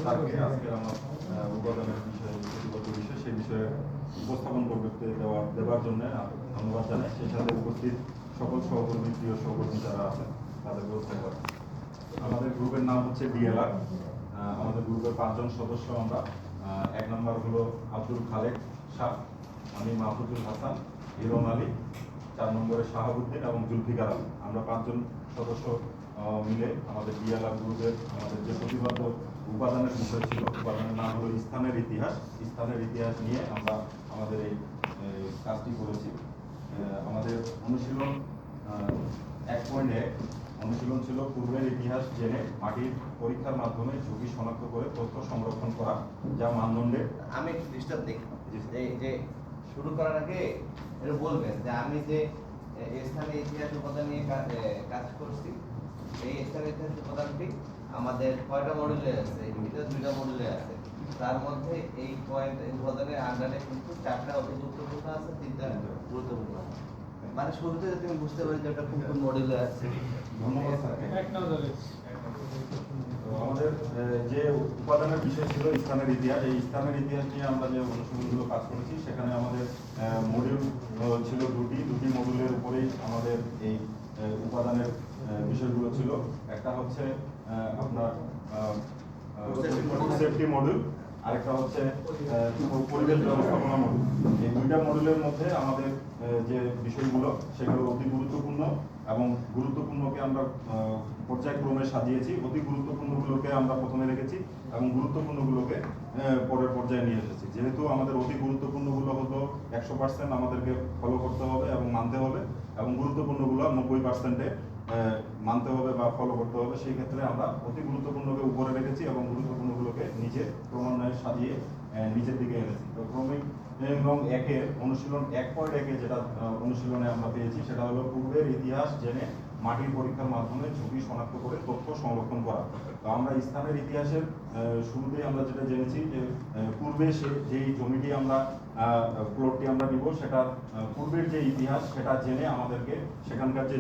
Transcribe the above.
স্যারকে আজকে আমার উপাদানের বিষয়ে ব্যক্তিগত বিষয় সেই বিষয়ে উপস্থাপন করবে দেওয়ার জন্য ধন্যবাদ জানাই। সেই সাথে উপস্থিত সকল সহকর্মী, প্রিয় সহকর্মী যারা আছেন তাদেরকেও ধন্যবাদ। আমাদের গ্রুপের নাম হচ্ছে ডিএলআর। আমাদের গ্রুপের 5 জন সদস্য আমরা। 1 নম্বর হলো আব্দুল খালেক শাহ, আমি মাহফুজুল হাসান, হিরন আলী, 4 নম্বরে শাহাবুদ্দিন এবং জুলফিকার আলী। আমরা 5 জন সদস্য মিলে আমাদের ডিএলআর গ্রুপের আমাদের যে প্রতিপাদ্য উপাদানের বিষয় ছিল, উপাদানের নাম হলো স্থানের ইতিহাস। স্থানের ইতিহাস নিয়ে আমরা আমাদের এই কাজটি করেছি। আমাদের অনুশীলন 1.1 অনুশীলন ছিল পূর্বের ইতিহাস জেনে মাটির পরীক্ষার মাধ্যমে ঝুঁকি শনাক্ত করে তথ্য সংরক্ষণ করা, যা মানদণ্ডে। আমি একটু ডিস্টার্ব দিই যে শুরু করার আগে এটা বলবেন যে আমি যে স্থানীয় ইতিহাস উপাদান নিয়ে কাজ করছি, এই স্থানীয় ইতিহাস উপাদানটি আমাদের কয়টা মডেলে আছে? এটা 2টা মডেলে আছে। তার মধ্যে এই পয়েন্ট উপাদানের আন্ডারে কিন্তু 4টা অতি গুরুত্বপূর্ণ আছে, 3টা গুরুত্বপূর্ণ আছে। মানে শুরুতে যদি তুমি বুঝতে পারি যে এটা কোন কোন মডেলে আছে। ধন্যবাদ স্যারকে। আমাদের যে উপাদানের বিষয় ছিল স্থানের ইতিহাস, এই স্থানের ইতিহাস নিয়ে আমরা যে অনুশীলনগুলো কাজ করেছি সেখানে আমাদের মডিউল ছিল দুটি মডিউলের উপরেই আমাদের এই উপাদানের বিষয়গুলো ছিল। একটা হচ্ছে আপনার সেফটি মডিউল, আরেকটা হচ্ছে পরিবেশ ব্যবস্থাপনা মডিউল। এই 2টা মডিউলের মধ্যে আমাদের যে বিষয়গুলো সেগুলো অতি গুরুত্বপূর্ণ এবং গুরুত্বপূর্ণকে আমরা পর্যায়ক্রমে সাজিয়েছি। অতি গুরুত্বপূর্ণগুলোকে আমরা প্রথমে রেখেছি এবং গুরুত্বপূর্ণগুলোকে পরের পর্যায়ে নিয়ে এসেছি। যেহেতু আমাদের অতি গুরুত্বপূর্ণগুলো হলো 100% আমাদেরকে ফলো করতে হবে এবং মানতে হবে, এবং গুরুত্বপূর্ণগুলো 90%-এ মানতে হবে বা ফলো করতে হবে। সেই ক্ষেত্রে আমরা অতি গুরুত্বপূর্ণকে উপরে রেখেছি এবং গুরুত্বপূর্ণগুলোকে নিচে ক্রমান্বয়ে সাজিয়ে নিচের দিকে এনেছি। তো ক্রমিক এবং একের অনুশীলন 1.1-এ যেটা অনুশীলনে আমরা পেয়েছি সেটা হলো পূর্বের ইতিহাস জেনে মাটির পরীক্ষার মাধ্যমে ঝুঁকি শনাক্ত করে তথ্য সংরক্ষণ করা। তো আমরা স্থানের ইতিহাসের শুরুতেই আমরা যেটা জেনেছি যে পূর্বে যেই জমিটি আমরা প্লটটি আমরা নিব সেটার পূর্বের যে ইতিহাস সেটা জেনে আমাদেরকে সেখানকার যে